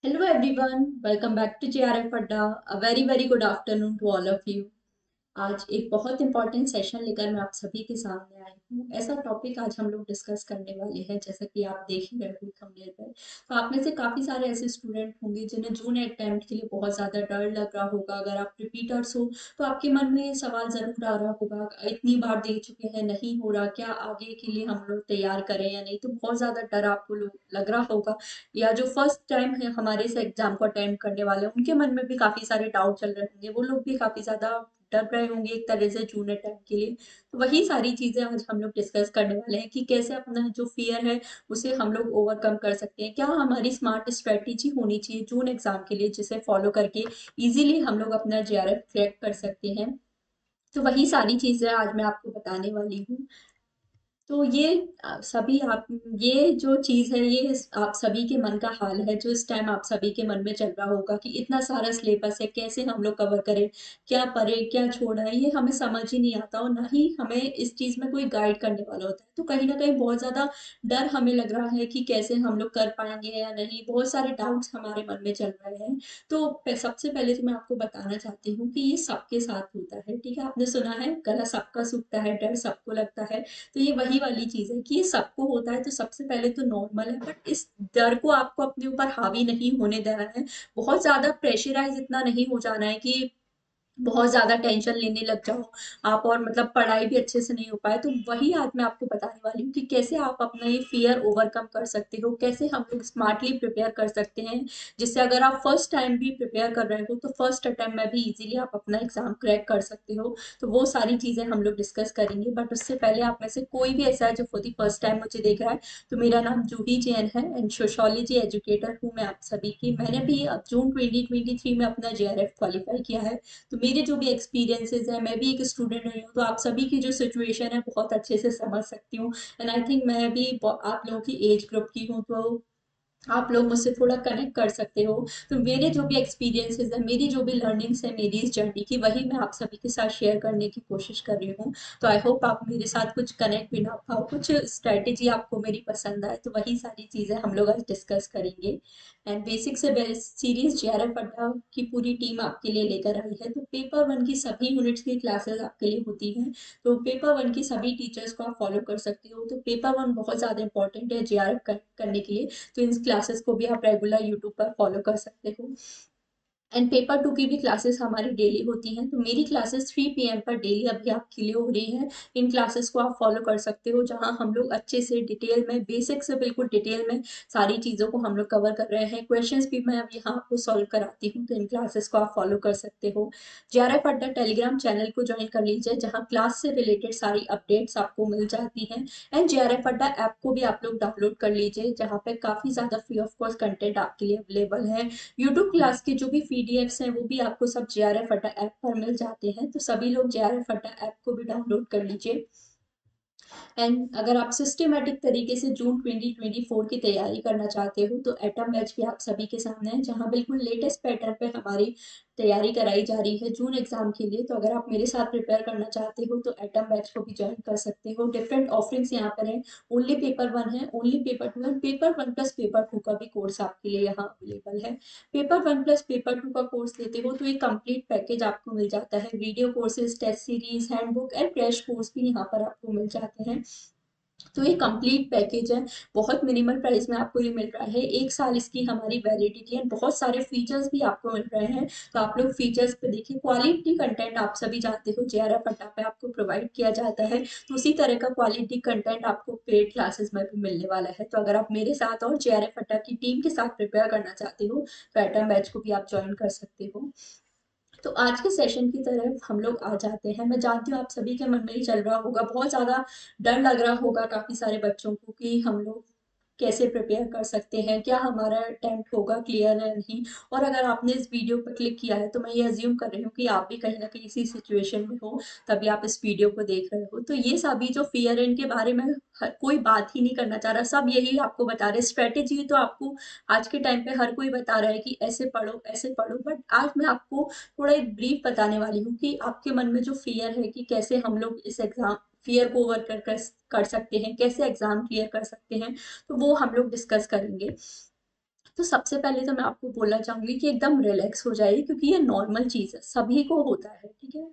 Hello everyone, welcome back to JRF Adda. A very good afternoon to all of you. आज एक बहुत important session लेकर मैं आप सभी के सामने आई हूँ। ऐसा टॉपिक आज हम लोग डिस्कस करने वाले हैं, जैसा कि आप देख ही रहे हो थंबनेल पर। तो आप में से काफ़ी सारे ऐसे स्टूडेंट होंगे जिन्हें जून अटेम्प्ट के लिए बहुत ज़्यादा डर लग रहा होगा। अगर आप रिपीटर्स हो तो आपके मन में ये सवाल ज़रूर आ रहा होगा, इतनी बार दे चुके हैं, नहीं हो रहा, क्या आगे के लिए हम लोग तैयार करें या नहीं। तो बहुत ज़्यादा डर आपको लग रहा होगा, या जो फर्स्ट टाइम है हमारे इस एग्जाम को अटेम्प्ट करने वाले हैं उनके मन में भी काफ़ी सारे डाउट चल रहे होंगे। वो लोग भी काफ़ी ज़्यादा डर रहे होंगे एक तरह से जूनियर टाइम के लिए। तो वही सारी चीजें आज हम लोग डिस्कस करने वाले हैं कि कैसे अपना जो फियर है उसे हम लोग ओवरकम कर सकते हैं। क्या हमारी स्मार्ट स्ट्रेटेजी होनी चाहिए जून एग्जाम के लिए, जिसे फॉलो करके इजीली हम लोग अपना जेआरएफ क्रैक कर सकते हैं। तो वही सारी चीजें आज मैं आपको बताने वाली हूँ। तो ये सभी आप, ये जो चीज़ है ये आप सभी के मन का हाल है, जो इस टाइम आप सभी के मन में चल रहा होगा कि इतना सारा सिलेबस है, कैसे हम लोग कवर करें, क्या पढ़े क्या छोड़ा है, ये हमें समझ ही नहीं आता और ना ही हमें इस चीज़ में कोई गाइड करने वाला होता है। तो कहीं ना कहीं बहुत ज़्यादा डर हमें लग रहा है कि कैसे हम लोग कर पाएंगे या नहीं। बहुत सारे डाउट्स हमारे मन में चल रहे हैं। तो सबसे पहले तो मैं आपको बताना चाहती हूँ कि ये सबके साथ होता है। ठीक है, आपने सुना है गला सबका सूखता है, डर सबको लगता है। तो ये वही वाली चीज़ है कि ये सबको होता है। तो सबसे पहले तो नॉर्मल है, बट इस डर को आपको अपने ऊपर हावी नहीं होने देना है। बहुत ज़्यादा प्रेशराइज़ इतना नहीं हो जाना है कि बहुत ज़्यादा टेंशन लेने लग जाओ आप, और मतलब पढ़ाई भी अच्छे से नहीं हो पाए। तो वही आज मैं आपको बताने वाली हूँ कि कैसे आप अपना ये फ़ियर ओवरकम कर सकते हो, कैसे हम लोग स्मार्टली प्रिपेयर कर सकते हैं, जिससे अगर आप फर्स्ट टाइम भी प्रिपेयर कर रहे हो तो फर्स्ट अटेम्प्ट में भी इजीली आप अपना एग्ज़ाम क्रैक कर सकते हो। तो वो सारी चीज़ें हम लोग डिस्कस करेंगे, बट उससे पहले आप में से कोई भी ऐसा है जो फॉर द फर्स्ट टाइम मुझे देख रहा है, तो मेरा नाम जूही जैन है एंड सोशोलॉजी एजुकेटर हूँ मैं आप सभी की। मैंने भी अब जून 2023 में अपना जेआरएफ क्वालिफाई किया है। तो मेरे जो भी एक्सपीरियंसेस हैं, मैं भी एक स्टूडेंट रही हूँ, तो आप सभी की जो सिचुएशन है बहुत अच्छे से समझ सकती हूँ। एंड आई थिंक मैं भी आप लोगों की एज ग्रुप की हूँ, तो आप लोग मुझसे थोड़ा कनेक्ट कर सकते हो। तो मेरे जो भी एक्सपीरियंसेस है, मेरी जो भी लर्निंग्स है मेरी इस जर्नी की, वही मैं आप सभी के साथ शेयर करने की कोशिश कर रही हूँ। तो आई होप आप मेरे साथ कुछ कनेक्ट भी ना पाओ, कुछ स्ट्रेटेजी आपको मेरी पसंद आए। तो वही सारी चीज़ें हम लोग आज डिस्कस करेंगे। एंड बेसिक से बेस्ट सीरीज जेआरएफ अड्डा की पूरी टीम आपके लिए लेकर आई है। तो पेपर वन की सभी यूनिट्स की क्लासेस आपके लिए होती हैं। तो पेपर वन की सभी टीचर्स को आप फॉलो कर सकते हो। तो पेपर वन बहुत ज़्यादा इंपॉर्टेंट है जेआरएफ करने के लिए। तो इन क्लासेस को भी आप रेगुलर यूट्यूब पर फॉलो कर सकते हो। एंड पेपर टू की भी क्लासेस हमारी डेली होती हैं। तो मेरी क्लासेस 3 PM पर डेली अभी आपके लिए हो रही हैं। इन क्लासेस को आप फॉलो कर सकते हो, जहां हम लोग अच्छे से डिटेल में, बेसिक से बिल्कुल डिटेल में सारी चीज़ों को हम लोग कवर कर रहे हैं। क्वेश्चंस भी मैं अब यहाँ आपको सॉल्व कराती हूँ, तो इन क्लासेस को आप फॉलो कर सकते हो। जेआरएफ अड्डा टेलीग्राम चैनल को ज्वाइन कर लीजिए, जहाँ क्लास से रिलेटेड सारी अपडेट्स आपको मिल जाती हैं। एंड जेआरएफ अड्डा ऐप को भी आप लोग डाउनलोड कर लीजिए, जहाँ पे काफ़ी ज़्यादा फ्री ऑफ कॉस्ट कंटेंट आपके लिए अवेलेबल है। यूट्यूब क्लास के जो भी पीडीएफ्स हैं वो भी आपको सब जेआरएफ अड्डा ऐप पर मिल जाते हैं। तो सभी लोग जेआरएफ अड्डा ऐप को भी डाउनलोड कर लीजिए। एंड अगर आप सिस्टमेटिक तरीके से जून 2024 की तैयारी करना चाहते हो, तो एटम बैच भी आप सभी के सामने है, जहां बिल्कुल लेटेस्ट पैटर्न पे हमारी तैयारी कराई जा रही है जून एग्जाम के लिए। तो अगर आप मेरे साथ प्रिपेयर करना चाहते हो तो एटम बैच को भी ज्वाइन कर सकते हो। डिफरेंट ऑफरिंग्स यहाँ पर है। ओनली पेपर वन है, ओनली पेपर टू है, paper one plus paper two का भी कोर्स आपके लिए यहाँ अवेलेबल है। Paper one plus paper two का कोर्स लेते हो तो एक कंप्लीट पैकेज आपको मिल जाता है। Video courses, test series, handbook and crash course भी यहाँ पर आपको मिल जाते हैं। तो ये कंप्लीट पैकेज है। बहुत मिनिमल प्राइस में आपको ये मिल रहा है। 1 साल इसकी हमारी वैलिडिटी है। बहुत सारे फीचर्स भी आपको मिल रहे हैं। तो आप लोग फीचर्स पे देखिए। क्वालिटी कंटेंट आप सभी जानते हो जेआरएफ अड्डा पे आपको प्रोवाइड किया जाता है। तो उसी तरह का क्वालिटी कंटेंट आपको पेड क्लासेस में भी मिलने वाला है। तो अगर आप मेरे साथ और जेआरएफ अड्डा की टीम के साथ प्रिपेयर करना चाहते हो तो एटम बैच को भी आप ज्वाइन कर सकते हो। तो आज के सेशन की तरफ हम लोग आ जाते हैं। मैं जानती हूँ आप सभी के मन में ही चल रहा होगा, बहुत ज़्यादा डर लग रहा होगा काफ़ी सारे बच्चों को कि हम लोग कैसे प्रिपेयर कर सकते हैं, क्या हमारा अटेम्प्ट होगा क्लियर है नहीं। और अगर आपने इस वीडियो पर क्लिक किया है तो मैं ये अज्यूम कर रही हूँ कि आप भी कहीं ना कहीं इसी सिचुएशन में हो, तभी आप इस वीडियो को देख रहे हो। तो ये सभी जो फियर है इनके बारे में कोई बात ही नहीं करना चाह रहा। सब यही आपको बता रहे। स्ट्रेटेजी तो आपको आज के टाइम पे हर कोई बता रहा है कि ऐसे पढ़ो ऐसे पढ़ो, बट आज मैं आपको थोड़ा एक ब्रीफ बताने वाली हूँ कि आपके मन में जो फियर है कि कैसे हम लोग इस एग्जाम फियर को ओवर कर सकते हैं, कैसे एग्जाम क्लियर कर सकते हैं। तो वो हम लोग डिस्कस करेंगे। तो सबसे पहले तो मैं आपको बोलना चाहूंगी कि एकदम रिलैक्स हो जाइए, क्योंकि ये नॉर्मल चीज़ है, सभी को होता है, ठीक है।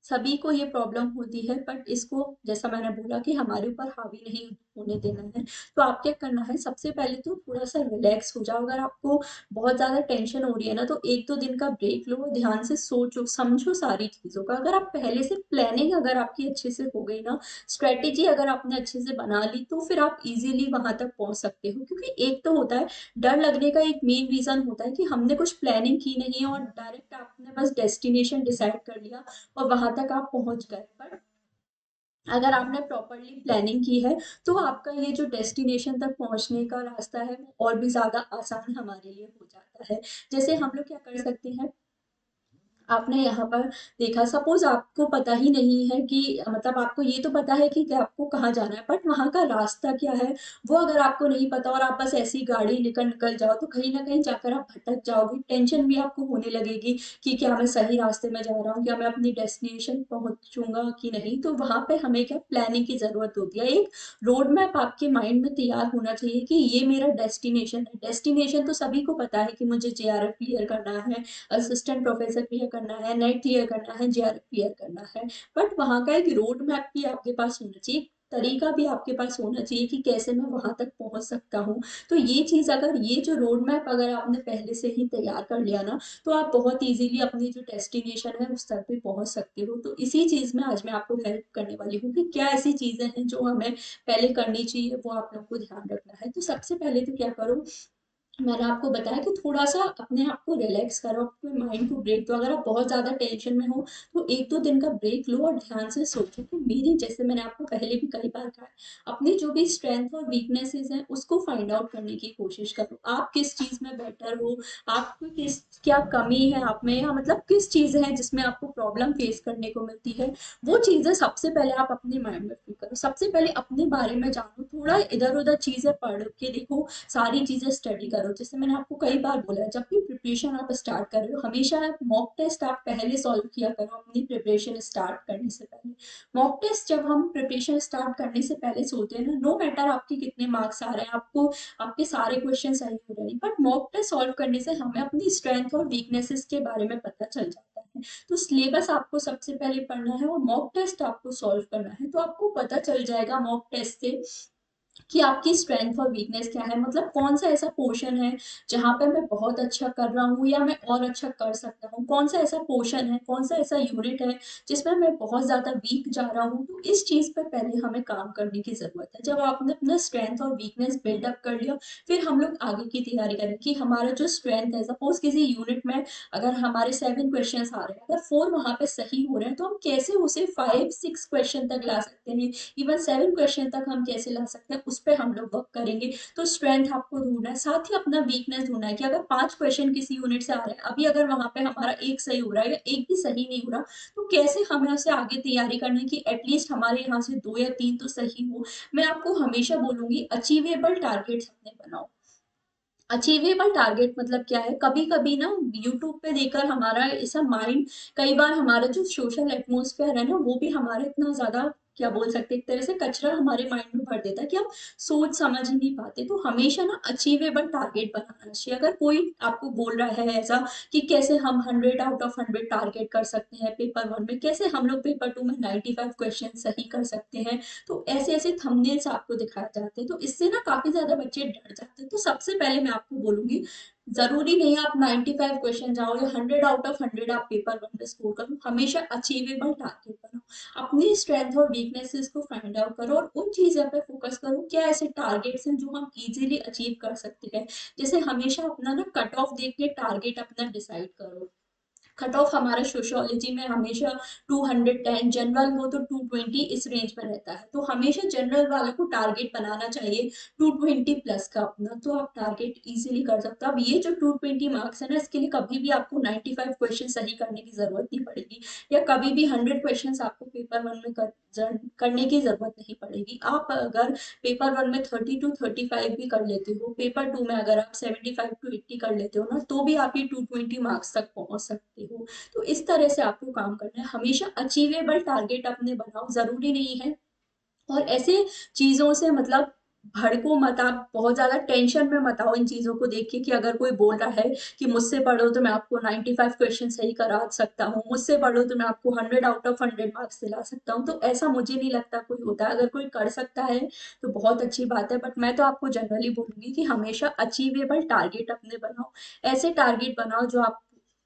सभी को ये प्रॉब्लम होती है, बट इसको जैसा मैंने बोला कि हमारे ऊपर हावी नहीं होने देना है। तो आप क्या करना है, सबसे पहले तो थोड़ा सा रिलैक्स हो जाओ। अगर आपको बहुत ज़्यादा टेंशन हो रही है ना, तो 1-2 दिन का ब्रेक लो, ध्यान से सोचो समझो सारी चीज़ों का। अगर आप पहले से प्लानिंग अगर आपकी अच्छे से हो गई ना, स्ट्रेटेजी अगर आपने अच्छे से बना ली, तो फिर आप इजीली वहां तक पहुंच सकते हो। क्योंकि एक तो होता है डर लगने का, एक मेन रीजन होता है कि हमने कुछ प्लानिंग की नहीं है और डायरेक्ट आपने बस डेस्टिनेशन डिसाइड कर लिया और वहां तक आप पहुंच गए। पर अगर आपने प्रॉपरली प्लानिंग की है, तो आपका ये जो डेस्टिनेशन तक पहुंचने का रास्ता है वो और भी ज्यादा आसान हमारे लिए हो जाता है। जैसे हम लोग क्या कर सकते हैं, आपने यहाँ पर देखा, सपोज आपको पता ही नहीं है कि मतलब आपको ये तो पता है कि आपको कहाँ जाना है, बट वहाँ का रास्ता क्या है वो अगर आपको नहीं पता और आप बस ऐसी गाड़ी लेकर निकल जाओ, तो कहीं ना कहीं जाकर आप भटक जाओगे, टेंशन भी आपको होने लगेगी कि क्या मैं सही रास्ते में जा रहा हूँ, क्या मैं अपनी डेस्टिनेशन पहुंचूंगा कि नहीं। तो वहां पे हमें क्या प्लानिंग की जरूरत होती है। एक रोड मैप आपके माइंड में तैयार होना चाहिए कि ये मेरा डेस्टिनेशन है। डेस्टिनेशन तो सभी को पता है कि मुझे जेआरएफ क्लियर करना है, असिस्टेंट प्रोफेसर क्लियर करना है, नेट क्लियर करना है, जेआरएफ क्लियर करना है। बट वहां का एक रोड मैप भी आपके पास होना चाहिए, तरीका भी आपके पास होना चाहिए कि कैसे मैं वहां तक पहुंच सकता हूँ। तो ये चीज, अगर ये जो रोड मैप अगर आपने पहले से ही तैयार कर लिया ना, तो आप बहुत इजीली अपनी जो डेस्टिनेशन है उस तक भी पहुंच सकते हो। तो इसी चीज में आज मैं आपको हेल्प करने वाली हूँ कि क्या ऐसी चीजें हैं जो हमें पहले करनी चाहिए, वो आप लोग को ध्यान रखना है। तो सबसे पहले तो क्या करो, मैंने आपको बताया कि थोड़ा सा अपने आप को रिलैक्स करो, अपने माइंड को ब्रेक दो। अगर आप बहुत ज्यादा टेंशन में हो, तो 1-2 दिन का ब्रेक लो और ध्यान से सोचो कि मेरी, जैसे मैंने आपको पहले भी कई बार कहा है, अपनी जो भी स्ट्रेंथ और वीकनेसेस हैं उसको फाइंड आउट करने की कोशिश करो। आप किस चीज में बेटर हो, आपको किस, क्या कमी है आप में, या मतलब किस चीज है जिसमें आपको प्रॉब्लम फेस करने को मिलती है, वो चीजें सबसे पहले आप अपने माइंड में फील करो। सबसे पहले अपने बारे में जानो, थोड़ा इधर उधर चीजें पढ़ के देखो, सारी चीजें स्टडी करो। जैसे मैंने आपको कई बार बोला है, जब भी प्रिपरेशन आप स्टार्ट कर रहे हो, हमेशा आप मॉक टेस्ट आप पहले सॉल्व किया करो अपनी प्रिपरेशन स्टार्ट करने से पहले। मॉक टेस्ट जब हम प्रिपरेशन स्टार्ट करने से पहले सोचते हैं ना, नो मैटर आपके कितने मार्क्स आ रहे हैं, आपको आपके सारे क्वेश्चन सही हो रहे हैं, बट मॉक टेस्ट सॉल्व करने से हमें अपनी स्ट्रेंथ और वीकनेसेस के बारे में पता चल जाता है। तो सिलेबस आपको सबसे पहले पढ़ना है और मॉक टेस्ट आपको सॉल्व करना है। तो आपको पता चल जाएगा मॉक टेस्ट से कि आपकी स्ट्रेंथ और वीकनेस क्या है, मतलब कौन सा ऐसा पोर्शन है जहां पे मैं बहुत अच्छा कर रहा हूँ या मैं और अच्छा कर सकता हूँ, कौन सा ऐसा पोर्शन है, कौन सा ऐसा यूनिट है जिसमें मैं बहुत ज्यादा वीक जा रहा हूँ। तो इस चीज पर पहले हमें काम करने की जरूरत है। जब आपने अपना स्ट्रेंथ और वीकनेस बिल्डअप कर लिया, फिर हम लोग आगे की तैयारी करें कि हमारा जो स्ट्रेंथ है, सपोज किसी यूनिट में अगर हमारे 7 क्वेश्चन आ रहे हैं, अगर 4 वहां पे सही हो रहे हैं, तो हम कैसे उसे 5-6 क्वेश्चन तक ला सकते हैं, इवन 7 क्वेश्चन तक हम कैसे ला सकते हैं, उस पर हम लोग वर्क करेंगे। तो स्ट्रेंथ आपको ढूंढना है, साथ ही अपना वीकनेस ढूंढना है कि अगर 5 क्वेश्चन किसी यूनिट से आ रहे हैं, अभी अगर वहां पे हमारा एक सही हो रहा है या एक भी सही नहीं हो रहा, तो कैसे हमें उसे आगे तैयारी करनी है कि एटलीस्ट हमारे यहाँ से 2 या 3 तो सही हो। मैं आपको हमेशा बोलूंगी, अचीवेबल टारगेट्स अपने बनाओ। अचीवेबल टारगेट मतलब क्या है, कभी कभी ना यूट्यूब पे देखकर हमारा ऐसा माइंड, कई बार हमारा जो सोशल एटमोसफेयर है ना, वो भी हमारा इतना ज्यादा, क्या बोल सकते हैं, एक तरह से कचरा हमारे माइंड में भर देता है कि हम सोच समझ ही नहीं पाते। तो हमेशा ना अचीवेबल टारगेट बनाना चाहिए। अगर कोई आपको बोल रहा है ऐसा कि कैसे हम 100 आउट ऑफ 100 टारगेट कर सकते हैं पेपर 1 में, कैसे हम लोग पेपर 2 में 95 क्वेश्चन सही कर सकते हैं, तो ऐसे ऐसे थंबनेल्स आपको दिखाए जाते हैं। तो इससे ना काफी ज्यादा बच्चे डर जाते हैं। तो सबसे पहले मैं आपको बोलूंगी, जरूरी नहीं है आप 95 क्वेश्चन जाओ या 100 आउट ऑफ 100 आप पेपर 1 में स्कोर करो, हमेशा अचीवेबल टारगेट बनाओ। अपनी स्ट्रेंथ और वीकनेसेस को फाइंड आउट करो और उन चीजों पे फोकस करो, क्या ऐसे टारगेट्स हैं जो हम इजीली अचीव कर सकते हैं। जैसे हमेशा अपना ना कट ऑफ देख के टारगेट अपना डिसाइड करो। कट ऑफ हमारा सोशियोलॉजी में हमेशा 210, जनरल हो तो 220, इस रेंज में रहता है। तो हमेशा जनरल वाले को टारगेट बनाना चाहिए 220 प्लस का अपना, तो आप टारगेट इजीली कर सकते हो। अब ये जो 220 मार्क्स है ना, इसके लिए कभी भी आपको 95 क्वेश्चन सही करने की जरूरत नहीं पड़ेगी, या कभी भी 100 क्वेश्चन आपको पेपर 1 में करने की जरूरत नहीं पड़ेगी। आप अगर पेपर 1 में 30 to 35 भी कर लेते हो, पेपर 2 में अगर आप 75 to 80 कर लेते हो ना, तो भी आप ये 220 मार्क्स तक पहुंच सकते हो। तो इस तरह से आपको काम करना है, हमेशा अचीवेबल टारगेट अपने बनाओ, जरूरी नहीं है। और ऐसे चीजों से मतलब भड़को मत, आप बहुत ज्यादा टेंशन में मत आओ इन चीजों को देख के कि अगर कोई बोल रहा है कि मुझसे पढ़ो तो मैं आपको 95 क्वेश्चन सही करा सकता हूँ, मुझसे पढ़ो तो मैं आपको 100 आउट ऑफ 100 मार्क्स दिला सकता हूँ, तो ऐसा मुझे नहीं लगता कोई होता है। अगर कोई कर सकता है तो बहुत अच्छी बात है, बट मैं तो आपको जनरली बोलूंगी कि हमेशा अचीवेबल टारगेट अपने बनाओ। ऐसे टारगेट बनाओ जो आप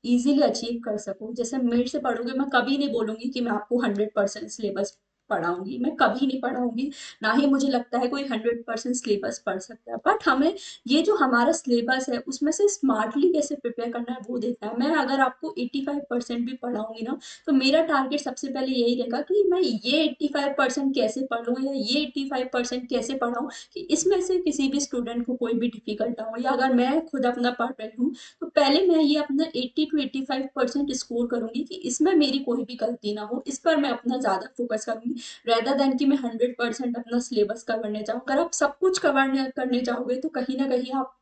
इजीली अचीव कर सको। जैसे मेरे से पढ़ोगे, मैं कभी नहीं बोलूंगी कि मैं आपको 100% सिलेबस पढ़ाऊंगी, मैं कभी नहीं पढ़ाऊंगी। ना ही मुझे लगता है कोई 100% सिलेबस पढ़ सकता है, बट हमें ये जो हमारा सिलेबस है उसमें से स्मार्टली कैसे प्रिपेयर करना है वो देखना है। मैं अगर आपको 85% भी पढ़ाऊंगी ना, तो मेरा टारगेट सबसे पहले यही रहेगा कि मैं ये 85% कैसे पढ़ूँ या ये 85% कैसे पढ़ाऊँ कि इसमें से किसी भी स्टूडेंट को कोई भी डिफिकल्ट ना हो। या अगर मैं खुद अपना पढ़ रही हूँ तो पहले मैं ये अपना 80 to 85% स्कोर करूंगी कि इसमें मेरी कोई भी गलती ना हो, इस पर मैं अपना ज्यादा फोकस करूंगी, रेदर देन कि मैं 100% अपना सिलेबस कवर करने जाऊँ। अगर आप सब कुछ कवर करने जाओगे तो कहीं ना कहीं आप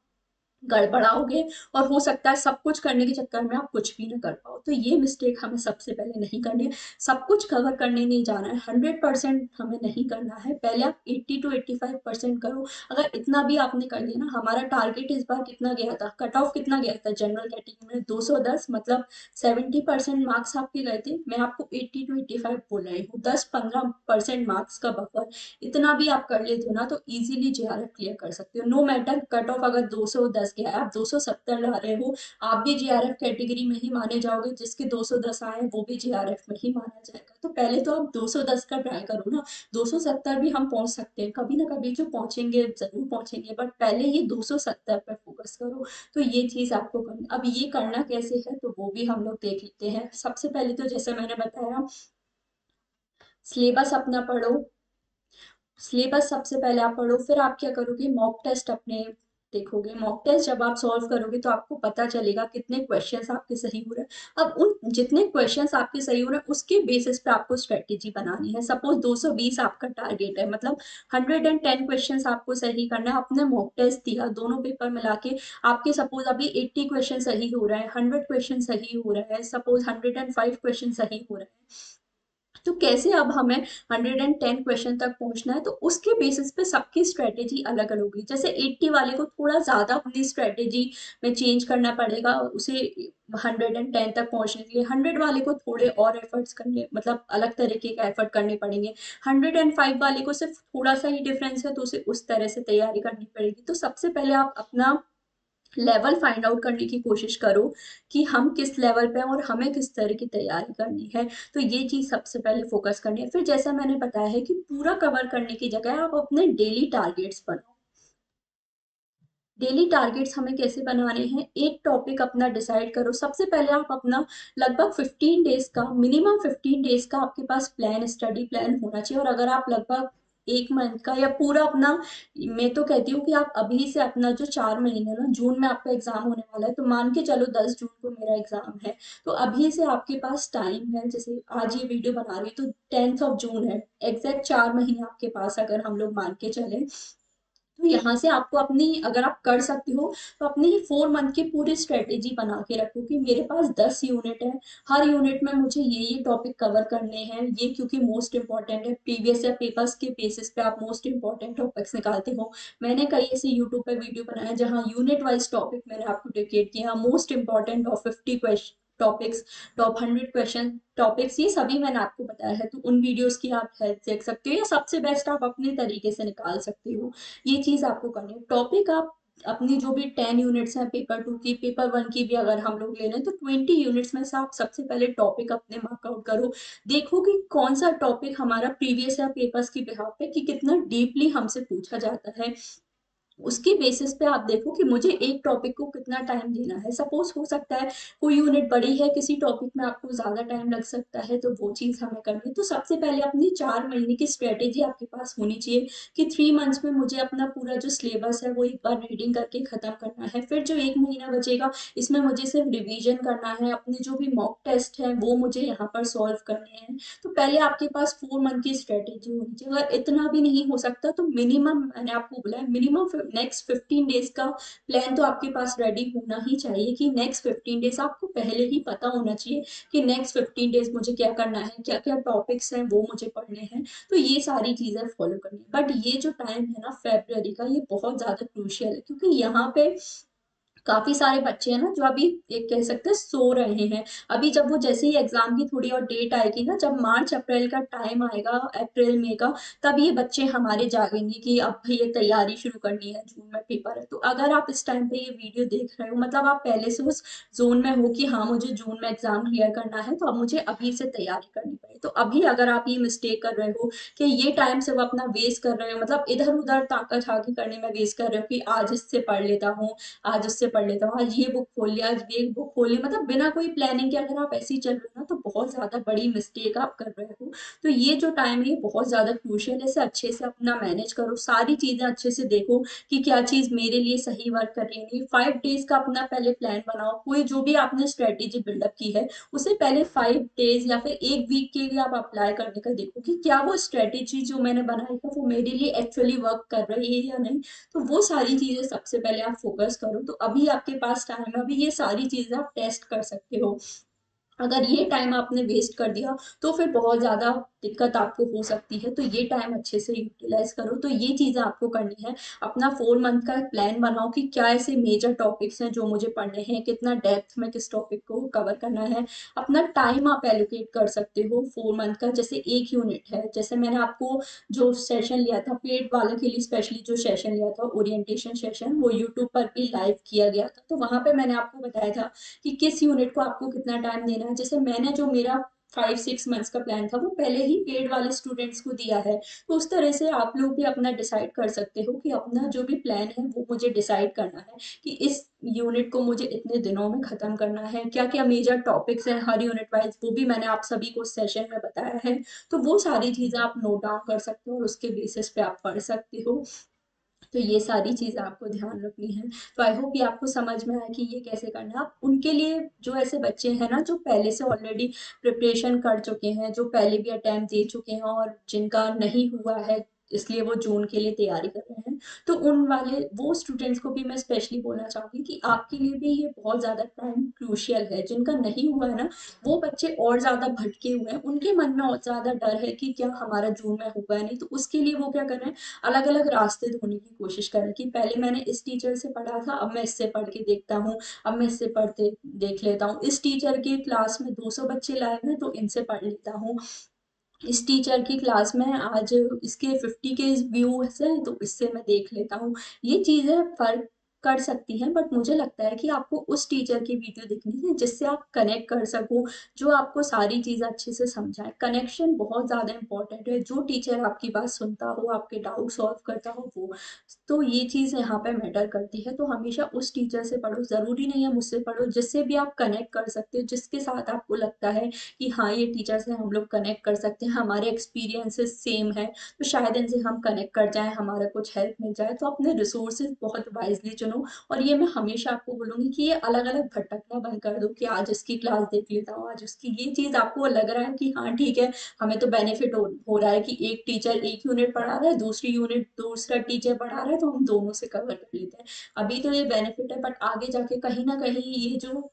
गड़बड़ाओगे, और हो सकता है सब कुछ करने के चक्कर में आप कुछ भी ना कर पाओ। तो ये मिस्टेक हमें सबसे पहले नहीं करनी है। सब कुछ कवर करने नहीं जाना है, 100% हमें नहीं करना है। पहले आप 80 to 85% करो। अगर इतना भी आपने कर लिया ना, हमारा टारगेट इस बार कितना गया था, कट ऑफ कितना गया था जनरल कैटेगरी में, 210, मतलब 70% मार्क्स आपके गए थे। मैं आपको 80 to 85 बोल रही हूँ, 10-15% मार्क्स का बफर। इतना भी आप कर लेते हो ना तो इजीली जेआरएफ क्लियर कर सकते हो। नो मैटर कट ऑफ अगर 210 गया है, आप 270 ला रहे हो, आप भी जेआरएफ कैटेगरी में ही माने जाओगे। जिसके 210 आए वो भी जेआरएफ में ही माना जाएगा। तो पहले तो आप 210 का ट्राई करो ना। 270 भी हम पहुंच सकते हैं, कभी ना कभी जो पहुंचेंगे जरूर पहुंचेंगे, बट पहले ये 270 पे फोकस करो। तो ये चीज आपको करनी। अब ये करना कैसे है तो वो भी हम लोग देख लेते हैं। सबसे पहले तो जैसे मैंने बताया, सिलेबस अपना पढ़ो। सिलेबस सबसे पहले आप पढ़ो, फिर आप क्या करोगे, मॉक टेस्ट अपने देखोगे। मॉक टेस्ट जब आप सॉल्व करोगे तो आपको पता चलेगा कितने क्वेश्चंस आपके सही हो रहे हैं। अब उन जितने क्वेश्चंस आपके सही हो रहे हैं उसके बेसिस पे आपको स्ट्रेटेजी बनानी है। सपोज 220 आपका टारगेट है, मतलब 110 क्वेश्चंस आपको सही करना है। आपने मॉक टेस्ट दिया, दोनों पेपर मिला के आपके सपोज अभी 80 क्वेश्चन सही हो रहा है, 100 क्वेश्चन सही हो रहा है, सपोज 105 क्वेश्चन सही हो रहे हैं। तो कैसे अब हमें 110 क्वेश्चन तक पहुंचना है, तो उसके बेसिस पे सबकी स्ट्रेटेजी अलग अलग होगी। जैसे 80 वाले को थोड़ा ज्यादा अपनी स्ट्रेटेजी में चेंज करना पड़ेगा उसे 110 तक पहुंचने के लिए। 100 वाले को थोड़े और एफर्ट्स करने, मतलब अलग तरीके का एफर्ट करने पड़ेंगे। 105 वाले को सिर्फ थोड़ा सा ही डिफरेंस है तो उसे उस तरह से तैयारी करनी पड़ेगी। तो सबसे पहले आप अपना लेवल फाइंड आउट करने की कोशिश करो कि हम किस लेवल पे हैं और हमें किस तरह की तैयारी करनी है। तो ये चीज सबसे पहले फोकस करनी है। फिर जैसा मैंने बताया है कि पूरा कवर करने की जगह आप अपने डेली टारगेट्स बनाओ। डेली टारगेट्स हमें कैसे बनाने हैं, एक टॉपिक अपना डिसाइड करो। सबसे पहले आप अपना लगभग 15 डेज का, मिनिमम 15 डेज का आपके पास प्लान, स्टडी प्लान होना चाहिए। और अगर आप लगभग एक मंथ का या पूरा अपना, मैं तो कहती हूँ कि आप अभी से अपना जो 4 महीने ना, जून में आपका एग्जाम होने वाला है तो मान के चलो 10 जून को मेरा एग्जाम है, तो अभी से आपके पास टाइम है। जैसे आज ये वीडियो बना रही हूँ तो 10 जून है, एग्जैक्ट 4 महीने आपके पास अगर हम लोग मान के चले। तो यहाँ से आपको अपनी, अगर आप कर सकते हो तो अपनी 4 मंथ की पूरी स्ट्रेटेजी बना के रखो कि मेरे पास 10 यूनिट है, हर यूनिट में मुझे ये टॉपिक कवर करने हैं, ये क्योंकि मोस्ट इंपॉर्टेंट है। प्रीवियस या पेपर्स के बेसिस पे आप मोस्ट इंपॉर्टेंट टॉपिक्स निकालते हो। मैंने कई ऐसे यूट्यूब पे वीडियो बनाए जहाँ यूनिट वाइज टॉपिक मैंने आपको डिकेट किया, most important of 50 question topics, top 100 question topics, ये सभी मैंने आपको बताया है। तो उन वीडियोस की आप हेल्प देख सकते हो या सबसे बेस्ट आप अपने तरीके से निकाल सकते हो। ये चीज आपको करनी है। टॉपिक आप अपनी जो भी 10 यूनिट्स हैं, पेपर 2 की, पेपर 1 की भी अगर हम लोग ले लें तो 20 यूनिट्स में से आप सबसे पहले टॉपिक अपने मार्कआउट करो। देखो कि कौन सा टॉपिक हमारा प्रीवियस या पेपर्स की बिहाफ पे कि कितना डीपली हमसे पूछा जाता है। उसके बेसिस पे आप देखो कि मुझे एक टॉपिक को कितना टाइम देना है। सपोज हो सकता है कोई यूनिट बड़ी है, किसी टॉपिक में आपको ज्यादा टाइम लग सकता है, तो वो चीज हमें करनी है। तो सबसे पहले अपनी 4 महीने की स्ट्रेटेजी आपके पास होनी चाहिए कि 3 मंथ्स में मुझे अपना पूरा जो सिलेबस है वो एक बार रीडिंग करके खत्म करना है। फिर जो एक महीना बचेगा इसमें मुझे सिर्फ रिवीजन करना है, अपने जो भी मॉक टेस्ट है वो मुझे यहाँ पर सॉल्व करने हैं। तो पहले आपके पास 4 मंथ की स्ट्रेटेजी होनी चाहिए। अगर इतना भी नहीं हो सकता तो मिनिमम, मैंने आपको बोला है मिनिमम नेक्स्ट 15 डेज का प्लान तो आपके पास रेडी होना ही चाहिए कि नेक्स्ट 15 डेज आपको पहले ही पता होना चाहिए कि नेक्स्ट 15 डेज मुझे क्या करना है, क्या क्या टॉपिक्स हैं वो मुझे पढ़ने हैं। तो ये सारी चीज़ें फॉलो करनी है। बट ये जो टाइम है ना फेब्रवरी का, ये बहुत ज़्यादा क्रूशियल है क्योंकि यहाँ पे काफी सारे बच्चे हैं ना जो अभी एक कह सकते हैं सो रहे हैं। अभी जब वो जैसे ही एग्जाम की थोड़ी और डेट आएगी ना, जब मार्च अप्रैल का टाइम आएगा, अप्रैल मई का, तब ये बच्चे हमारे जागेंगे कि अब भैया तैयारी शुरू करनी है, जून में पेपर है। तो अगर आप इस टाइम पे ये वीडियो देख रहे हो, मतलब आप पहले से उस जोन में हो कि हाँ मुझे जून में एग्जाम क्लियर करना है, तो अब मुझे अभी से तैयारी करनी पड़े। तो अभी अगर आप ये मिस्टेक कर रहे हो कि ये टाइम से वो अपना वेस्ट कर रहे हो, मतलब इधर उधर ताका झाकी करने में वेस्ट कर रहे हो कि आज इससे पढ़ लेता हूँ, आज उससे पढ़ लेता हूँ, आज ये बुक खोल लिया, आज ये बुक खोल ली, मतलब बिना कोई प्लानिंग के अगर आप ऐसे ही चल रहे हो ना, तो बहुत ज्यादा बड़ी मिस्टेक आप कर रहे हो। तो ये जो टाइम है ये बहुत ज्यादा क्रूशियल है, इसे अच्छे से अपना मैनेज करो, सारी चीजें अच्छे से देखो कि क्या चीज मेरे लिए सही वर्क कर रही है नहीं। 5 डेज का अपना पहले प्लान बनाओ, कोई जो भी आपने स्ट्रेटेजी बिल्डअप की है उसे पहले 5 डेज या फिर एक वीक के लिए आप अप्लाई करने का देखो कि क्या वो स्ट्रेटेजी जो मैंने बनाई है वो मेरे लिए एक्चुअली वर्क कर रही है या नहीं। तो वो सारी चीजें सबसे पहले आप फोकस करो। तो अभी आपके पास टाइम है, अभी ये सारी चीजें आप टेस्ट कर सकते हो। अगर ये टाइम आपने वेस्ट कर दिया तो फिर बहुत ज़्यादा दिक्कत आपको हो सकती है। तो ये टाइम अच्छे से यूटिलाइज करो। तो ये चीज़ें आपको करनी है। अपना 4 मंथ का प्लान बनाओ कि क्या ऐसे मेजर टॉपिक्स हैं जो मुझे पढ़ने हैं, कितना डेप्थ में किस टॉपिक को कवर करना है। अपना टाइम आप एलोकेट कर सकते हो 4 मंथ का। जैसे एक यूनिट है, जैसे मैंने आपको जो सेशन लिया था पेड वालों के लिए, स्पेशली जो सेशन लिया था ओरिएंटेशन सेशन, वो यूट्यूब पर भी लाइव किया गया था। तो वहां पे मैंने आपको बताया था कि किस यूनिट को आपको कितना टाइम देना है। जैसे मैंने जो मेरा 5-6 मंथ्स का प्लान था वो पहले ही पेड वाले स्टूडेंट्स को दिया है। तो उस तरह से आप लोग भी अपना डिसाइड कर सकते हो कि अपना जो भी प्लान है वो मुझे डिसाइड करना है कि इस यूनिट को मुझे इतने दिनों में खत्म करना है। क्या क्या मेजर टॉपिक्स हैं हर यूनिट वाइज, वो भी मैंने आप सभी को सेशन में बताया है। तो वो सारी चीजें आप नोट डाउन कर सकते हो और उसके बेसिस पे आप पढ़ सकते हो। तो ये सारी चीज़ें आपको ध्यान रखनी है। तो आई होप ये आपको समझ में आया कि ये कैसे करना है। आप उनके लिए जो ऐसे बच्चे हैं ना जो पहले से ऑलरेडी प्रिपरेशन कर चुके हैं, जो पहले भी अटेम्प्ट दे चुके हैं और जिनका नहीं हुआ है इसलिए वो जून के लिए तैयारी कर रहे हैं, तो उन वाले वो स्टूडेंट्स को भी मैं स्पेशली बोलना चाहूँगी कि आपके लिए भी ये बहुत ज़्यादा टाइम क्रूशियल है। जिनका नहीं हुआ है ना, वो बच्चे और ज़्यादा भटके हुए हैं, उनके मन में और ज़्यादा डर है कि क्या हमारा जून में होगा या नहीं। तो उसके लिए वो क्या कर रहे हैं, अलग अलग रास्ते ढूंढने की कोशिश करें कि पहले मैंने इस टीचर से पढ़ा था, अब मैं इससे पढ़ के देखता हूँ, अब मैं इससे पढ़ते देख लेता हूँ, इस टीचर की क्लास में 200 बच्चे लाए हैं तो इनसे पढ़ लेता हूँ, इस टीचर की क्लास में आज इसके 50 के व्यूज हैं तो इससे मैं देख लेता हूँ। ये चीज़ें फर्क कर सकती हैं, बट मुझे लगता है कि आपको उस टीचर की वीडियो देखनी है जिससे आप कनेक्ट कर सको, जो आपको सारी चीज़ अच्छे से समझाए। कनेक्शन बहुत ज़्यादा इंपॉर्टेंट है। जो टीचर आपकी बात सुनता हो, आपके डाउट सॉल्व करता हो, वो तो ये चीज़ यहाँ पे मैटर करती है। तो हमेशा उस टीचर से पढ़ो, ज़रूरी नहीं है मुझसे पढ़ो, जिससे भी आप कनेक्ट कर सकते हो, जिसके साथ आपको लगता है कि हाँ ये टीचर से हम लोग कनेक्ट कर सकते हैं, हमारे एक्सपीरियंसेस सेम है, तो शायद इनसे हम कनेक्ट कर जाएं, हमारा कुछ हेल्प मिल जाए। तो अपने रिसोर्सेज बहुत वाइजली चुनो। और ये मैं हमेशा आपको बोलूंगी कि ये अलग अलग भटकना बंद कर दो कि आज इसकी क्लास देख लेता हूँ, आज उसकी। ये चीज़ आपको लग रहा है कि हाँ ठीक है, हमें तो बेनिफिट हो रहा है कि एक टीचर एक यूनिट पढ़ा रहा है, दूसरी यूनिट दूसरा टीचर पढ़ा रहा है, तो हम दोनों से कवर कर लेते हैं। अभी तो ये बेनिफिट है, बट आगे जाके कहीं ना कहीं ये जो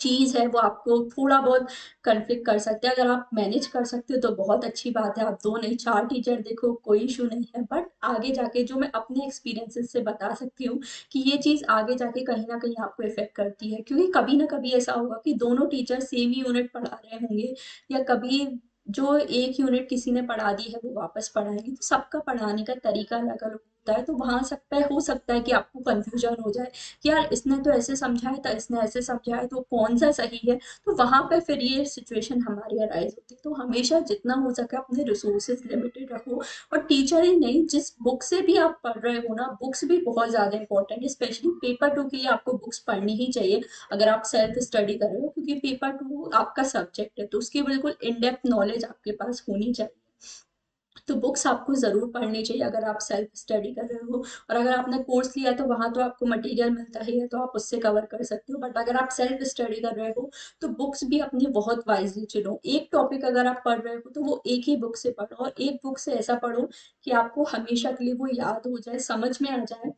चीज है वो आपको थोड़ा बहुत कन्फ्लिक्ट कर सकते हैं। अगर आप मैनेज कर सकते हो तो बहुत अच्छी बात है, आप 2 नहीं 4 टीचर देखो, कोई इशू नहीं है। बट आगे जाके जो मैं अपने एक्सपीरियंसेस से बता सकती हूँ कि ये चीज आगे जाके कहीं ना कहीं आपको इफेक्ट करती है, क्योंकि कभी ना कभी ऐसा होगा कि दोनों टीचर सेम ही यूनिट पढ़ा रहे होंगे, या कभी जो एक यूनिट किसी ने पढ़ा दी है वो वापस पढ़ाएंगे। तो सबका पढ़ाने का तरीका अलग अलग होता है। तो वहां सकता है, हो सकता है कि आपको कंफ्यूजन हो जाए कि यार इसने तो ऐसे समझाया था, इसने ऐसे समझाया, तो कौन सा सही है। तो वहां पे फिर ये सिचुएशन हमारी अराइज होती है। तो हमेशा जितना हो सके अपने रिसोर्सेज लिमिटेड रखो। और टीचर ही नहीं, जिस बुक से भी आप पढ़ रहे हो ना, बुक्स भी बहुत ज्यादा इंपॉर्टेंट है। स्पेशली पेपर 2 के लिए आपको बुक्स पढ़नी ही चाहिए अगर आप सेल्फ स्टडी कर रहे हो, क्योंकि पेपर 2 आपका सब्जेक्ट है तो उसकी बिल्कुल इन डेप्थ नॉलेज आपके पास होनी चाहिए। तो बुक्स आपको ज़रूर पढ़नी चाहिए अगर आप सेल्फ स्टडी कर रहे हो। और अगर आपने कोर्स लिया है तो वहाँ तो आपको मटेरियल मिलता ही है, तो आप उससे कवर कर सकते हो। बट अगर आप सेल्फ स्टडी कर रहे हो तो बुक्स भी अपनी बहुत वाइजली चुनो। एक टॉपिक अगर आप पढ़ रहे हो तो वो एक ही बुक से पढ़ो, और एक बुक से ऐसा पढ़ो कि आपको हमेशा के लिए वो याद हो जाए, समझ में आ जाए।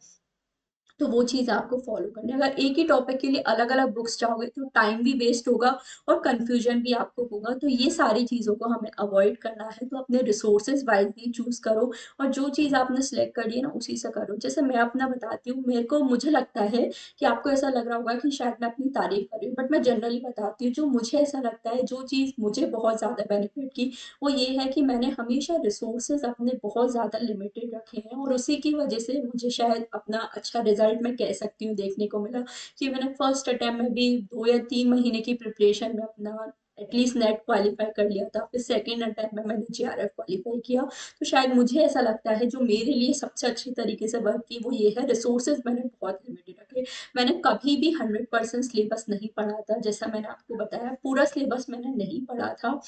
तो वो चीज़ आपको फॉलो करनी है। अगर एक ही टॉपिक के लिए अलग अलग बुक्स चाहोगे तो टाइम भी वेस्ट होगा और कंफ्यूजन भी आपको होगा। तो ये सारी चीज़ों को हमें अवॉइड करना है। तो अपने रिसोर्सेज वाइजली चूज करो, और जो चीज़ आपने सेलेक्ट करी है ना उसी से करो। जैसे मैं अपना बताती हूँ, मेरे को मुझे लगता है कि आपको ऐसा लग रहा होगा कि शायद मैं अपनी तारीफ कर रही हूँ, बट मैं जनरली बताती हूँ जो मुझे ऐसा लगता है, जो चीज़ मुझे बहुत ज़्यादा बेनिफिट की वो ये है कि मैंने हमेशा रिसोर्सेज अपने बहुत ज़्यादा लिमिटेड रखे हैं, और उसी की वजह से मुझे शायद अपना अच्छा रिजल्ट मैं कह सकती हूँ देखने को मिला। कि मैंने फर्स्ट अटेम्प्ट में भी 2 या 3 महीने की प्रिपरेशन में अपना एटलीस्ट नेट क्वालिफाई कर लिया था। फिर सेकेंड अटेम्प्ट में मैंने JRF क्वालिफाई किया। तो शायद मुझे ऐसा लगता है जो मेरे लिए सबसे अच्छी तरीके से वर्क की वो ये है, रिसोर्सेज मैंने बहुत लिमिटेड रखे। मैंने कभी भी 100% सिलेबस नहीं पढ़ा था, जैसा मैंने आपको बताया पूरा सिलेबस मैंने नहीं पढ़ा था।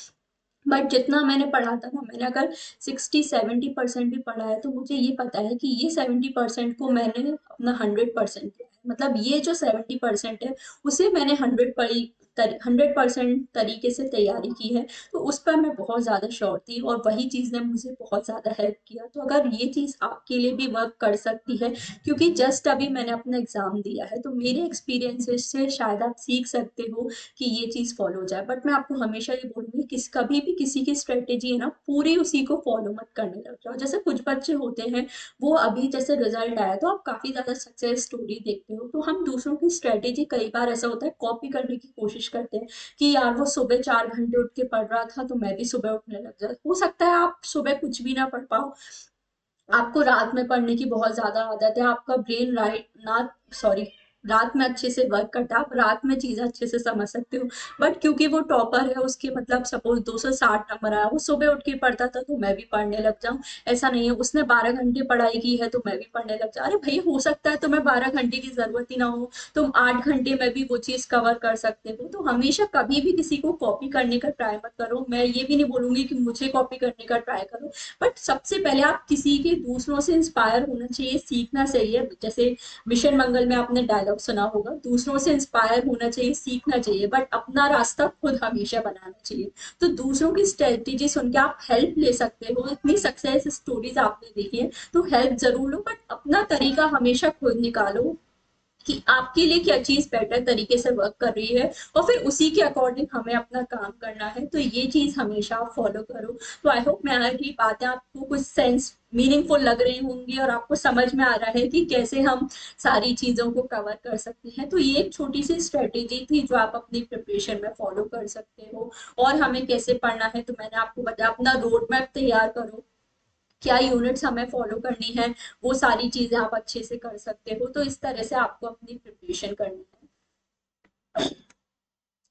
बट जितना मैंने पढ़ा था ना, मैंने अगर 60-70% भी पढ़ा है तो मुझे ये पता है कि ये 70% को मैंने अपना 100% दिया है। मतलब ये जो 70% है उसे मैंने 100% तरीके से तैयारी की है। तो उस पर मैं बहुत ज़्यादा श्योर थी, और वही चीज़ ने मुझे बहुत ज़्यादा हेल्प किया। तो अगर ये चीज़ आपके लिए भी वर्क कर सकती है, क्योंकि जस्ट अभी मैंने अपना एग्ज़ाम दिया है, तो मेरे एक्सपीरियंसेस से शायद आप सीख सकते हो कि ये चीज़ फॉलो हो जाए। बट मैं आपको हमेशा ये बोलूँगी कि कभी भी किसी की स्ट्रेटेजी है ना पूरी उसी को फॉलो मत करने लग जाओ। जैसे कुछ बच्चे होते हैं, वो अभी जैसे रिजल्ट आया तो आप काफ़ी ज़्यादा सक्सेस स्टोरी देखते हो, तो हम दूसरों की स्ट्रेटेजी कई बार ऐसा होता है कॉपी करने की कोशिश करते हैं कि यार वो सुबह 4 घंटे उठ के पढ़ रहा था तो मैं भी सुबह उठने लग जाता। हो सकता है आप सुबह कुछ भी ना पढ़ पाओ, आपको रात में पढ़ने की बहुत ज्यादा आदत है, आपका ब्रेन राइट ना सॉरी रात में अच्छे से वर्क करता है, आप रात में चीजें अच्छे से समझ सकते हो। बट क्योंकि वो टॉपर है, उसके मतलब सपोज 260 नंबर आया, वो सुबह उठ के पढ़ता था तो मैं भी पढ़ने लग जाऊं। ऐसा नहीं है उसने 12 घंटे पढ़ाई की है तो मैं भी पढ़ने लग जाऊं। अरे भाई हो सकता है तुम्हें 12 घंटे की जरूरत ही ना हो, तुम 8 घंटे में भी वो चीज कवर कर सकते हो। तो हमेशा कभी भी किसी को कॉपी करने का ट्राई मत करो। मैं ये भी नहीं बोलूंगी कि मुझे कॉपी करने का ट्राई करो, बट सबसे पहले आप किसी के दूसरों से इंस्पायर होना चाहिए, सीखना चाहिए। जैसे मिशन मंगल में आपने डायलॉग सुना होगा, दूसरों से इंस्पायर होना चाहिए, सीखना चाहिए, बट अपना रास्ता खुद हमेशा बनाना चाहिए। तो दूसरों की स्ट्रेटेजी सुन के आप हेल्प ले सकते हो, इतनी सक्सेस स्टोरीज आपने देखी है तो हेल्प जरूर लो, बट अपना तरीका हमेशा खुद निकालो कि आपके लिए क्या चीज बेटर तरीके से वर्क कर रही है, और फिर उसी के अकॉर्डिंग हमें अपना काम करना है। तो ये चीज हमेशा आप फॉलो करो। तो आई होप मेरी बातें आपको कुछ सेंस मीनिंगफुल लग रही होंगी, और आपको समझ में आ रहा है कि कैसे हम सारी चीजों को कवर कर सकते हैं। तो ये एक छोटी सी स्ट्रेटेजी थी जो आप अपनी प्रिपरेशन में फॉलो कर सकते हो। और हमें कैसे पढ़ना है तो मैंने आपको बताया, अपना रोड मैप तैयार करो, क्या यूनिट्स हमें फॉलो करनी है, वो सारी चीजें आप अच्छे से कर सकते हो। तो इस तरह से आपको अपनी प्रिपरेशन करनी है।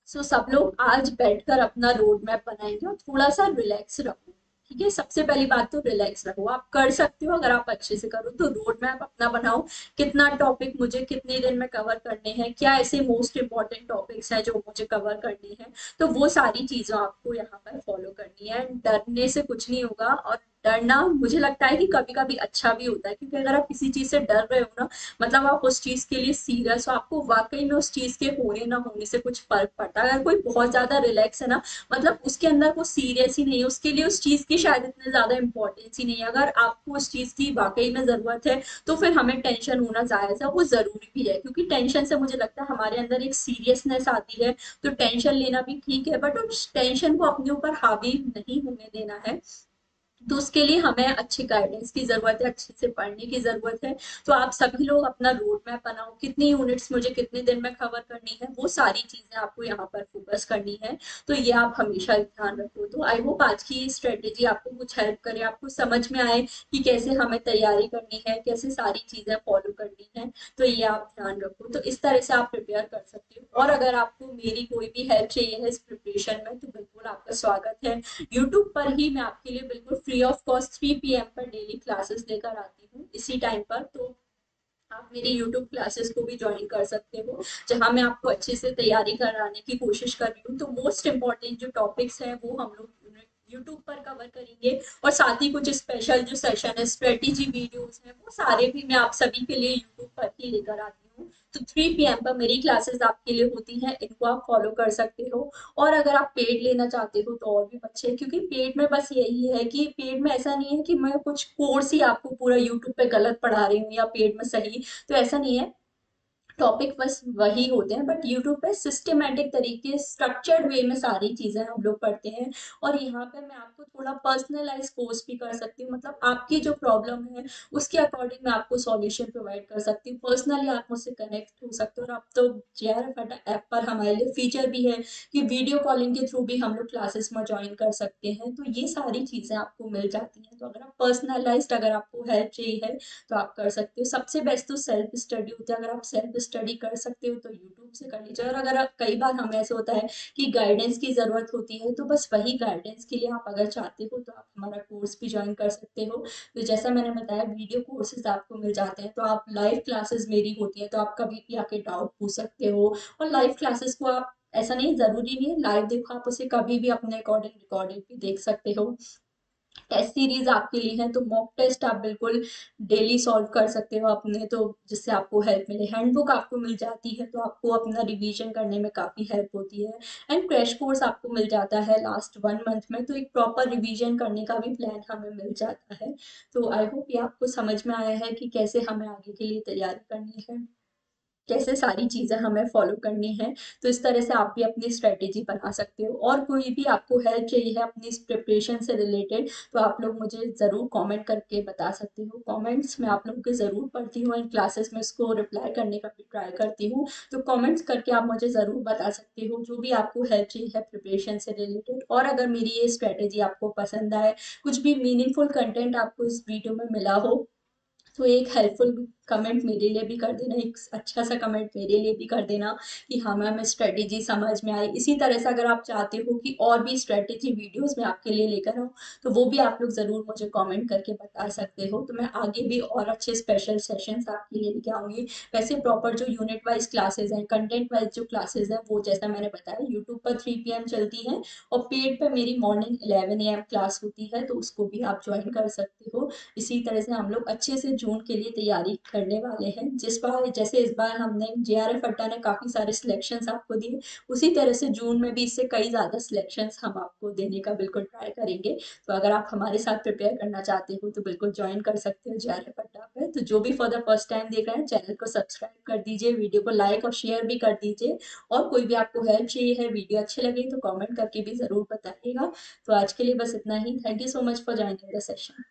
सब लोग आज बैठकर अपना रोड मैप बनाएंगे और थोड़ा सा रिलैक्स रहो। ठीक है, सबसे पहली बात तो रिलैक्स रहो। आप कर सकते हो, अगर आप अच्छे से करो तो रोड मैप अपना बनाओ, कितना टॉपिक मुझे कितने दिन में कवर करने हैं, क्या ऐसे मोस्ट इंपॉर्टेंट टॉपिक्स हैं जो मुझे कवर करनी है। तो वो सारी चीजें आपको यहाँ पर फॉलो करनी है। डरने से कुछ नहीं होगा, और डरना मुझे लगता है कि कभी कभी अच्छा भी होता है, क्योंकि अगर आप किसी चीज से डर रहे हो ना, मतलब आप उस चीज के लिए सीरियस हो, आपको वाकई में उस चीज के होने ना होने से कुछ फर्क पड़ता है। अगर कोई बहुत ज्यादा रिलैक्स है ना, मतलब उसके अंदर वो सीरियस ही नहीं है, उसके लिए उस चीज की शायद इतने ज्यादा इंपॉर्टेंस ही नहीं है। अगर आपको उस चीज की वाकई में जरूरत है तो फिर हमें टेंशन होना जायज है, वो जरूरी भी है, क्योंकि टेंशन से मुझे लगता है हमारे अंदर एक सीरियसनेस आती है। तो टेंशन लेना भी ठीक है, बट उस टेंशन को अपने ऊपर हावी नहीं होने देना है। तो उसके लिए हमें अच्छी गाइडेंस की जरूरत है, अच्छे से पढ़ने की जरूरत है। तो आप सभी लोग अपना रोड मैप बनाओ, कितनी यूनिट्स मुझे कितने दिन में कवर करनी है, वो सारी चीजें आपको यहाँ पर फोकस करनी है। तो ये आप हमेशा ध्यान रखो। तो आई होप आज की स्ट्रेटेजी आपको कुछ हेल्प करे, आपको समझ में आए कि कैसे हमें तैयारी करनी है, कैसे सारी चीजें फॉलो करनी है। तो ये आप ध्यान रखो। तो इस तरह से आप प्रिपेयर कर सकते हो। और अगर आपको मेरी कोई भी हेल्प चाहिए है इस प्रिपरेशन में तो बिल्कुल आपका स्वागत है। यूट्यूब पर ही मैं आपके लिए बिल्कुल फ्री ऑफ कॉस्ट 3 PM पर डेली क्लासेस लेकर आती हूँ इसी टाइम पर। तो आप मेरी यूट्यूब क्लासेस को भी ज्वाइन कर सकते हो, जहाँ मैं आपको अच्छे से तैयारी कराने की कोशिश कर रही हूँ। तो मोस्ट इम्पॉर्टेंट जो टॉपिक्स हैं वो हम लोग यूट्यूब पर कवर करेंगे, और साथ ही कुछ स्पेशल जो सेशन है, स्ट्रेटेजी वीडियोस हैं, वो सारे भी मैं आप सभी के लिए यूट्यूब पर ही लेकर आती हूँ। तो 3 PM पर मेरी क्लासेस आपके लिए होती हैं, इनको आप फॉलो कर सकते हो। और अगर आप पेड लेना चाहते हो तो और भी अच्छे है, क्योंकि पेड में बस यही है कि पेड में ऐसा नहीं है कि मैं कुछ कोर्स ही आपको पूरा यूट्यूब पे गलत पढ़ा रही हूँ या पेड में सही, तो ऐसा नहीं है। टॉपिक बस वही होते हैं, बट यूट्यूब पे सिस्टमेटिक तरीके, स्ट्रक्चर्ड वे में सारी चीजें हम लोग पढ़ते हैं। और यहाँ पे मैं आपको थोड़ा पर्सनलाइज कोर्स भी कर सकती हूँ, मतलब आपकी जो प्रॉब्लम है उसके अकॉर्डिंग मैं आपको सॉल्यूशन प्रोवाइड कर सकती हूँ, पर्सनली आप मुझसे कनेक्ट हो सकते हो। और अब तो JRF अड्डा ऐप पर हमारे लिए फीचर भी है कि वीडियो कॉलिंग के थ्रू भी हम लोग क्लासेस में ज्वाइन कर सकते हैं, तो ये सारी चीजें आपको मिल जाती हैं। तो अगर आप पर्सनलाइज्ड, अगर आपको हेल्प चाहिए है तो आप कर सकते हो। सबसे बेस्ट तो सेल्फ स्टडी होता है, अगर आप सेल्फ स्टडी कर सकते हो तो यूट्यूब से कर लीजिए। और अगर आप, कई बार हमें ऐसे होता है कि गाइडेंस की ज़रूरत होती है, तो बस वही गाइडेंस के लिए आप अगर चाहते हो तो आप हमारा कोर्स भी ज्वाइन कर सकते हो। तो जैसा मैंने बताया, वीडियो कोर्सेज आपको मिल जाते हैं, तो आप लाइव क्लासेस मेरी होती हैं, तो आप कभी भी आके डाउट पूछ सकते हो। और लाइव क्लासेस को आप, ऐसा नहीं ज़रूरी नहीं है लाइव देखो, आप उसे कभी भी अपने अकॉर्डिंग रिकॉर्डेड भी देख सकते हो। टेस्ट सीरीज आपके लिए है, तो मॉक टेस्ट आप बिल्कुल डेली सॉल्व कर सकते हो अपने, तो जिससे आपको हेल्प मिले। हैंडबुक आपको मिल जाती है, तो आपको अपना रिवीजन करने में काफ़ी हेल्प होती है। एंड क्रैश कोर्स आपको मिल जाता है लास्ट 1 मंथ में, तो एक प्रॉपर रिवीजन करने का भी प्लान हमें मिल जाता है। तो आई होप ये आपको समझ में आया है कि कैसे हमें आगे के लिए तैयारी करनी है, कैसे सारी चीज़ें हमें फॉलो करनी है। तो इस तरह से आप भी अपनी स्ट्रेटेजी बना सकते हो। और कोई भी आपको हेल्प चाहिए है अपनी इस प्रिपरेशन से रिलेटेड, तो आप लोग मुझे ज़रूर कमेंट करके बता सकते हो। कमेंट्स मैं आप लोगों के ज़रूर पढ़ती हूँ, इन क्लासेस में इसको रिप्लाई करने का भी ट्राई करती हूँ। तो कमेंट्स करके आप मुझे ज़रूर बता सकते हो जो भी आपको हेल्प चाहिए है प्रिपरेशन से रिलेटेड। और अगर मेरी ये स्ट्रेटेजी आपको पसंद आए, कुछ भी मीनिंगफुल कंटेंट आपको इस वीडियो में मिला हो, तो एक हेल्पफुल कमेंट मेरे लिए भी कर देना, एक अच्छा सा कमेंट मेरे लिए भी कर देना कि हाँ मैम स्ट्रेटेजी समझ में आई। इसी तरह से अगर आप चाहते हो कि और भी स्ट्रेटेजी वीडियोस मैं आपके लिए लेकर आऊँ, तो वो भी आप लोग ज़रूर मुझे कमेंट करके बता सकते हो, तो मैं आगे भी और अच्छे स्पेशल सेशंस आपके लिए लेके आऊँगी। वैसे प्रॉपर जो यूनिट वाइज क्लासेज हैं, कंटेंट वाइज जो क्लासेज हैं, वो जैसा मैंने बताया यूट्यूब पर 3 PM चलती हैं, और पेड पर मेरी मॉर्निंग 11 AM क्लास होती है, तो उसको भी आप ज्वाइन कर सकते हो। इसी तरह से हम लोग अच्छे से जून के लिए तैयारी करने वाले हैं। जिस बार, जैसे इस बार हमने JRF अड्डा ने काफ़ी सारे सिलेक्शंस आपको दिए, उसी तरह से जून में भी इससे कई ज़्यादा सिलेक्शंस हम आपको देने का बिल्कुल ट्राई करेंगे। तो अगर आप हमारे साथ प्रिपेयर करना चाहते हो तो बिल्कुल ज्वाइन कर सकते हो JRF अड्डा पे। तो जो भी फॉर द फर्स्ट टाइम देख रहे हैं, चैनल को सब्सक्राइब कर दीजिए, वीडियो को लाइक और शेयर भी कर दीजिए। और कोई भी आपको हेल्प चाहिए है, वीडियो अच्छे लगे तो कमेंट करके भी ज़रूर बताइएगा। तो आज के लिए बस इतना ही। Thank you so much for joining the session.